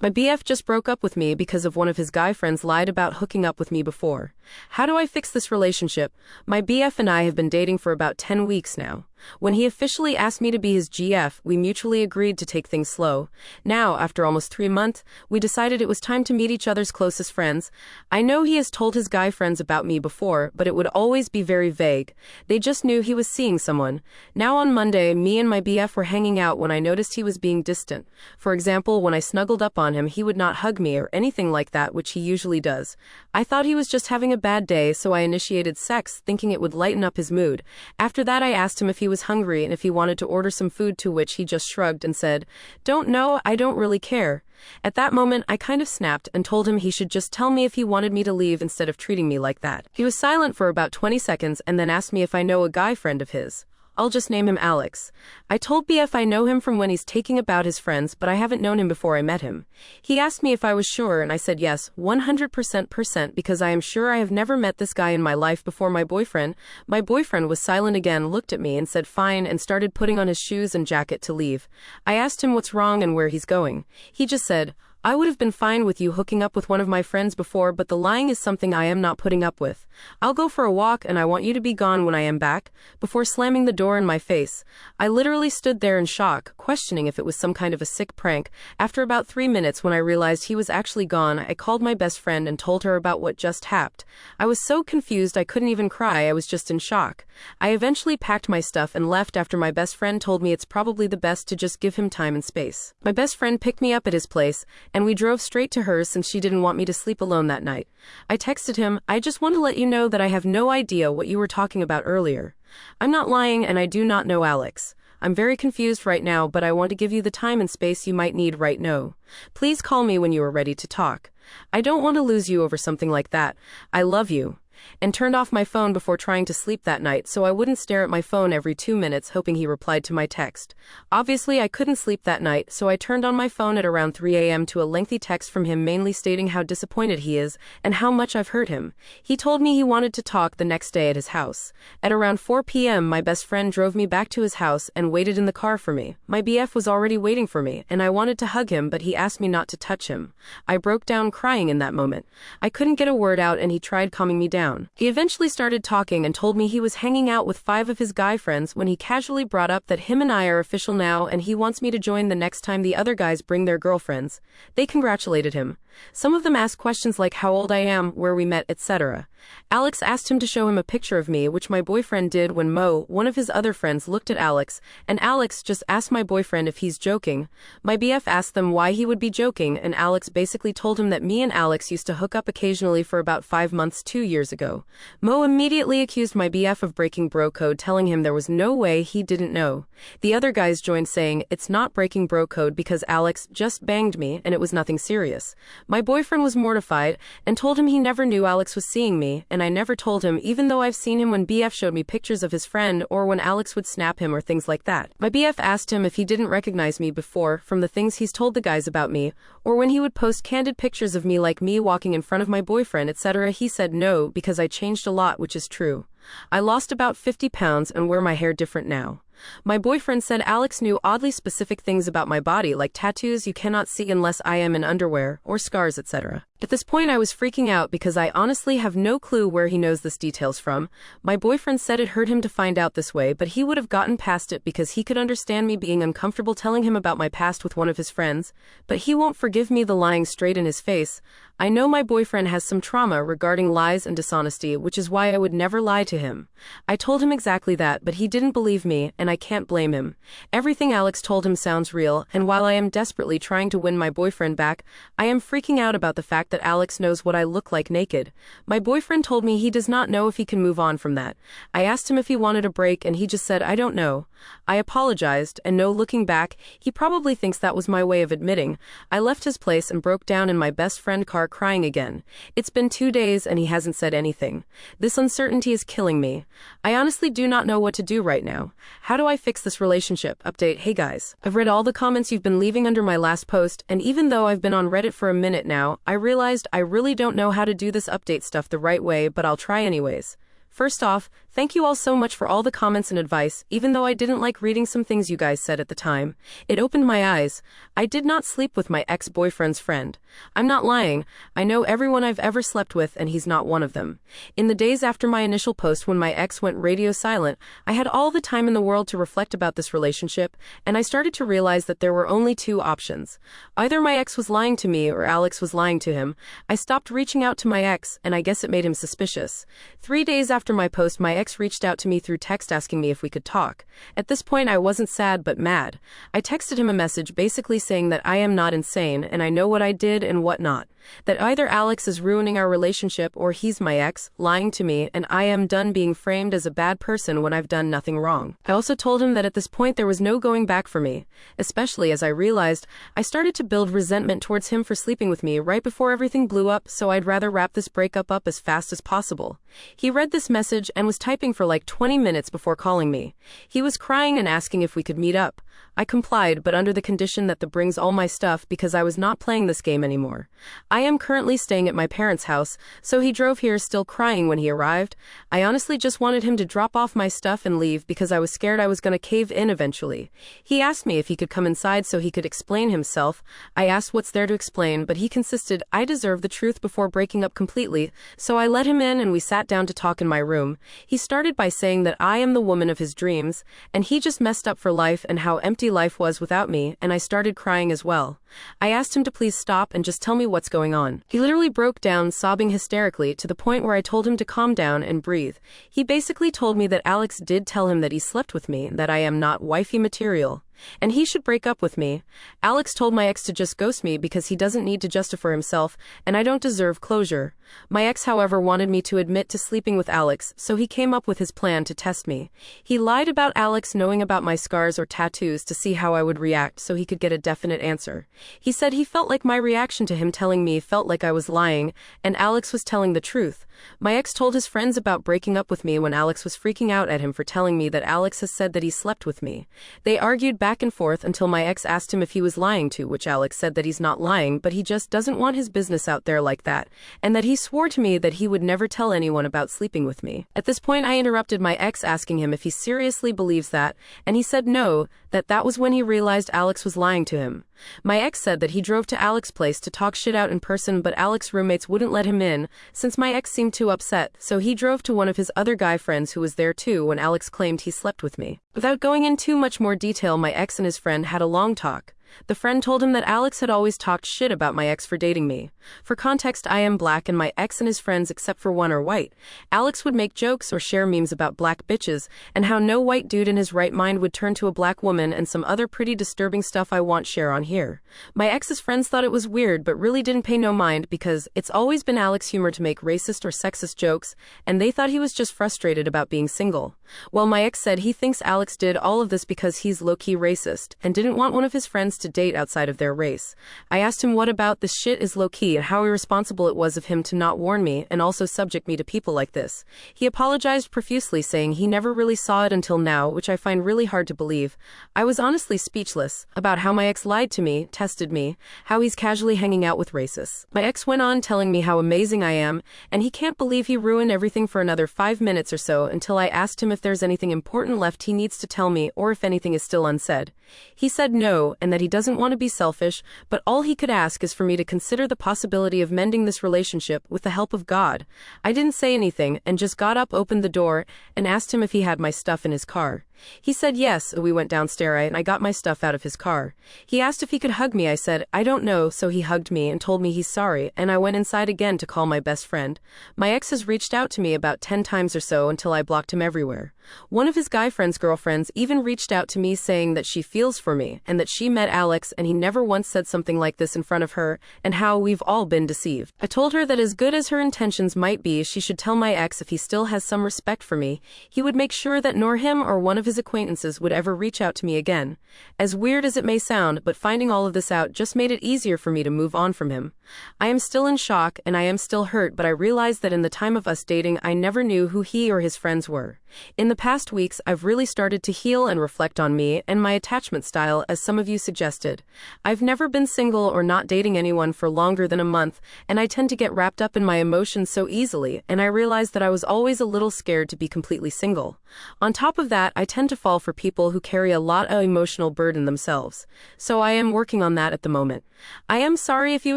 My BF just broke up with me because of one of his guy friends lied about hooking up with me before. How do I fix this relationship? My BF and I have been dating for about 10 weeks now. When he officially asked me to be his GF, we mutually agreed to take things slow. Now, after almost 3 months, we decided it was time to meet each other's closest friends. I know he has told his guy friends about me before, but it would always be very vague. They just knew he was seeing someone. Now on Monday, me and my BF were hanging out when I noticed he was being distant. For example, when I snuggled up on him, he would not hug me or anything like that, which he usually does. I thought he was just having a bad day, so I initiated sex, thinking it would lighten up his mood. After that, I asked him if he was hungry and if he wanted to order some food, to which he just shrugged and said, "Don't know, I don't really care." At that moment, I kind of snapped and told him he should just tell me if he wanted me to leave instead of treating me like that. He was silent for about 20 seconds and then asked me if I know a guy friend of his. I'll just name him Alex. I told BF I know him from when he's taking about his friends, but I haven't known him before I met him. He asked me if I was sure, and I said yes, 100% because I am sure I have never met this guy in my life before my boyfriend. My boyfriend was silent again, looked at me and said fine, and started putting on his shoes and jacket to leave. I asked him what's wrong and where he's going. He just said, "I would have been fine with you hooking up with one of my friends before, but the lying is something I am not putting up with. I'll go for a walk and I want you to be gone when I am back," before slamming the door in my face. I literally stood there in shock, questioning if it was some kind of a sick prank. After about 3 minutes, when I realized he was actually gone, I called my best friend and told her about what just happened. I was so confused I couldn't even cry, I was just in shock. I eventually packed my stuff and left after my best friend told me it's probably the best to just give him time and space. My best friend picked me up at his place, and we drove straight to hers since she didn't want me to sleep alone that night. I texted him, "I just want to let you know that I have no idea what you were talking about earlier. I'm not lying and I do not know Alex. I'm very confused right now, but I want to give you the time and space you might need right now. Please call me when you are ready to talk. I don't want to lose you over something like that. I love you." And turned off my phone before trying to sleep that night so I wouldn't stare at my phone every 2 minutes hoping he replied to my text. Obviously, I couldn't sleep that night, so I turned on my phone at around 3 a.m. to a lengthy text from him mainly stating how disappointed he is and how much I've hurt him. He told me he wanted to talk the next day at his house. At around 4 p.m., my best friend drove me back to his house and waited in the car for me. My BF was already waiting for me, and I wanted to hug him, but he asked me not to touch him. I broke down crying in that moment. I couldn't get a word out and he tried calming me down. He eventually started talking and told me he was hanging out with 5 of his guy friends when he casually brought up that him and I are official now and he wants me to join the next time the other guys bring their girlfriends. They congratulated him. Some of them asked questions like how old I am, where we met, etc. Alex asked him to show him a picture of me, which my boyfriend did when Mo, one of his other friends, looked at Alex, and Alex just asked my boyfriend if he's joking. My BF asked them why he would be joking, and Alex basically told him that me and Alex used to hook up occasionally for about 5 months 2 years ago. Mo immediately accused my BF of breaking bro code, telling him there was no way he didn't know. The other guys joined saying it's not breaking bro code because Alex just banged me and it was nothing serious. My boyfriend was mortified and told him he never knew Alex was seeing me, and I never told him, even though I've seen him when BF showed me pictures of his friend or when Alex would snap him or things like that. My BF asked him if he didn't recognize me before from the things he's told the guys about me, or when he would post candid pictures of me like me walking in front of my boyfriend, etc. He said no, because I changed a lot, which is true. I lost about 50 pounds and wear my hair different now. My boyfriend said Alex knew oddly specific things about my body, like tattoos you cannot see unless I am in underwear, or scars, etc. At this point I was freaking out because I honestly have no clue where he knows this details from. My boyfriend said it hurt him to find out this way, but he would have gotten past it because he could understand me being uncomfortable telling him about my past with one of his friends, but he won't forgive me the lying straight in his face. I know my boyfriend has some trauma regarding lies and dishonesty, which is why I would never lie to him. I told him exactly that, but he didn't believe me, and I can't blame him. Everything Alex told him sounds real, and while I am desperately trying to win my boyfriend back, I am freaking out about the fact that Alex knows what I look like naked. My boyfriend told me he does not know if he can move on from that. I asked him if he wanted a break and he just said I don't know. I apologized, and no, looking back, he probably thinks that was my way of admitting. I left his place and broke down in my best friend car crying again. It's been 2 days and he hasn't said anything. This uncertainty is killing me. I honestly do not know what to do right now. How do I fix this relationship? Update. Hey guys, I've read all the comments you've been leaving under my last post, and even though I've been on Reddit for a minute now, I realized I really don't know how to do this update stuff the right way, but I'll try anyways. First off, Thank you all so much for all the comments and advice, even though I didn't like reading some things you guys said at the time. It opened my eyes. I did not sleep with my ex-boyfriend's friend. I'm not lying. I know everyone I've ever slept with, and he's not one of them. In the days after my initial post when my ex went radio silent, I had all the time in the world to reflect about this relationship, and I started to realize that there were only two options. Either my ex was lying to me or Alex was lying to him. I stopped reaching out to my ex, and I guess it made him suspicious. 3 days after my post, my ex reached out to me through text asking me if we could talk. At this point, I wasn't sad but mad. I texted him a message basically saying that I am not insane and I know what I did and what not. That either Alex is ruining our relationship or he's my ex, lying to me, and I am done being framed as a bad person when I've done nothing wrong. I also told him that at this point there was no going back for me, especially as I realized I started to build resentment towards him for sleeping with me right before everything blew up, so I'd rather wrap this breakup up as fast as possible. He read this message and was typing for like 20 minutes before calling me. He was crying and asking if we could meet up. I complied, but under the condition that brings all my stuff because I was not playing this game anymore. I am currently staying at my parents' house, so he drove here still crying when he arrived. I honestly just wanted him to drop off my stuff and leave because I was scared I was going to cave in eventually. He asked me if he could come inside so he could explain himself. I asked what's there to explain, but he insisted I deserve the truth before breaking up completely, so I let him in and we sat down to talk in my room. He started by saying that I am the woman of his dreams, and he just messed up for life and how empty life was without me, and I started crying as well. I asked him to please stop and just tell me what's going on. He literally broke down, sobbing hysterically, to the point where I told him to calm down and breathe. He basically told me that Alex did tell him that he slept with me, that I am not wifey material, and he should break up with me. Alex told my ex to just ghost me because he doesn't need to justify himself, and I don't deserve closure. My ex, however, wanted me to admit to sleeping with Alex, so he came up with his plan to test me. He lied about Alex knowing about my scars or tattoos to see how I would react so he could get a definite answer. He said he felt like my reaction to him telling me felt like I was lying, and Alex was telling the truth. My ex told his friends about breaking up with me when Alex was freaking out at him for telling me that Alex has said that he slept with me. They argued back and forth until my ex asked him if he was lying, to which Alex said that he's not lying, but he just doesn't want his business out there like that, and that he swore to me that he would never tell anyone about sleeping with me. At this point, I interrupted my ex asking him if he seriously believes that, and he said no, that was when he realized Alex was lying to him. My ex said that he drove to Alex's place to talk shit out in person, but Alex's roommates wouldn't let him in since my ex seemed too upset, so he drove to one of his other guy friends who was there too when Alex claimed he slept with me. Without going into much more detail, my ex and his friend had a long talk. The friend told him that Alex had always talked shit about my ex for dating me. For context, I am black and my ex and his friends except for one are white. Alex would make jokes or share memes about black bitches and how no white dude in his right mind would turn to a black woman and some other pretty disturbing stuff I won't share on here. My ex's friends thought it was weird but really didn't pay no mind because it's always been Alex's humor to make racist or sexist jokes, and they thought he was just frustrated about being single. Well, my ex said he thinks Alex did all of this because he's low-key racist and didn't want one of his friends to date outside of their race. I asked him what about this shit is low-key and how irresponsible it was of him to not warn me and also subject me to people like this. He apologized profusely, saying he never really saw it until now, which I find really hard to believe. I was honestly speechless about how my ex lied to me, tested me, how he's casually hanging out with racists. My ex went on telling me how amazing I am, and he can't believe he ruined everything for another 5 minutes or so until I asked him if there's anything important left he needs to tell me or if anything is still unsaid. He said no, and that he doesn't want to be selfish, but all he could ask is for me to consider the possibility of mending this relationship with the help of God. I didn't say anything and just got up, opened the door, and asked him if he had my stuff in his car. He said yes. We went downstairs and I got my stuff out of his car. He asked if he could hug me. I said, I don't know, so he hugged me and told me he's sorry, and I went inside again to call my best friend. My ex has reached out to me about 10 times or so until I blocked him everywhere. One of his guy friend's girlfriends even reached out to me saying that she feels for me and that she met Alex and he never once said something like this in front of her, and how we've all been deceived. I told her that as good as her intentions might be, she should tell my ex if he still has some respect for me, he would make sure that nor him or one of his acquaintances would ever reach out to me again. As weird as it may sound, but finding all of this out just made it easier for me to move on from him. I am still in shock and I am still hurt, but I realized that in the time of us dating, I never knew who he or his friends were. In the past weeks, I've really started to heal and reflect on me and my attachment style, as some of you suggested. I've never been single or not dating anyone for longer than a month, and I tend to get wrapped up in my emotions so easily, and I realized that I was always a little scared to be completely single. On top of that, I tend to fall for people who carry a lot of emotional burden themselves. So I am working on that at the moment. I am sorry if you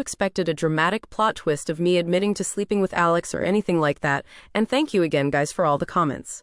expected a dramatic plot twist of me admitting to sleeping with Alex or anything like that, and thank you again, guys, for all the comments.